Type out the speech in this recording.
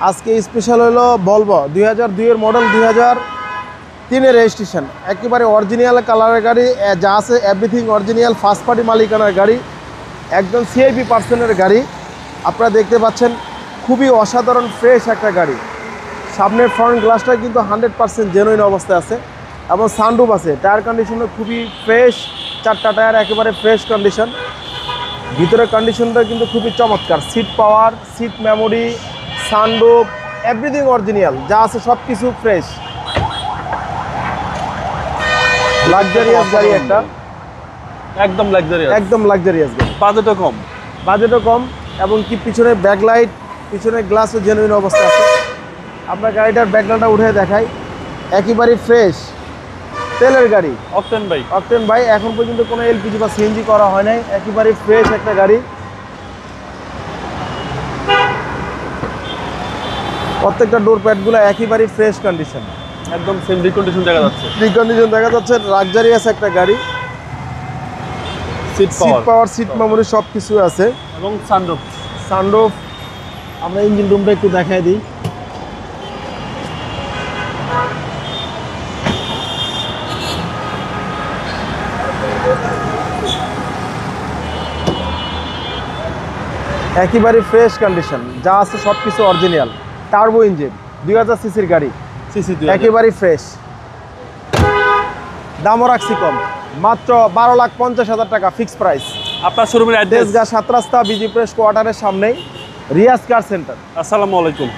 আজকে স্পেশাল হলো ভলভো 2002 এর মডেল, 2003 এর রেজিস্ট্রেশন, একেবারে অরিজিনাল কালারের গাড়ি, যা আছে এভরিথিং অরিজিনাল, ফার্স্ট পার্টি মালিকানার গাড়ি, একদম সিআইপি পার্সনের গাড়ি। আপনারা দেখতে পাচ্ছেন খুবই অসাধারণ ফ্রেশ একটা গাড়ি। সামনের ফ্রন্ট গ্লাসটা কিন্তু 100% জেনুইন অবস্থায় আছে এবং সানরুফ আছে। টায়ার কন্ডিশনও খুবই ফ্রেশ, 4টা টায়ার একেবারে ফ্রেশ কন্ডিশন। ভিতরের কন্ডিশনটা কিন্তু খুবই চমৎকার, seat power, seat memory, sunroof, everything original, যা আছে সব কিছু ফ্রেশ। লাক্সারিয়াস গাড়ি একটা, একদম লাক্সারিয়াস, একদম লাক্সারিয়াস গাড়ি। বাজেটও কম এবং কি পিছনে ব্যাকলাইট, পিছনে গ্লাসও জেনুইন অবস্থা আছে। আপনার গাড়িটার ব্যাকলাইটটা উঠে দেখাই, একেবারে ফ্রেশ তেলের গাড়ি, অকটেন বাই। এখন পর্যন্ত কোনো এলপিজি বা সিএনজি করা হয় নাই, একেবারে ফ্রেশ একটা গাড়ি। প্রত্যেকটা ডোর প্যাডগুলো একেবারে ফ্রেশ কন্ডিশন, একদম সেম রিকন্ডিশন দেখা যাচ্ছে। লাক্সারিয়াস একটা গাড়ি, সিট পাওয়ার, সিট মেমোরি সব কিছু আছে এবং সানরুফ। আমরা ইঞ্জিন রুমটা একটু দেখাই দিই। একেবারে ফ্রেশ কন্ডিশন, যা আছে সব কিছু অরিজিনাল। টার্বো ইঞ্জিন, 2000 সিসির গাড়ি, একেবারে ফ্রেশ। দামও রাখছি কম, মাত্র 12,50,000 টাকা ফিক্স প্রাইস। আপনার শোরুমের অ্যাড্রেস 7 রাস্তা, বিজি প্রেস কোয়ার্টারের সামনেই, রিয়াজ কার সেন্টার। আসসালামু আলাইকুম।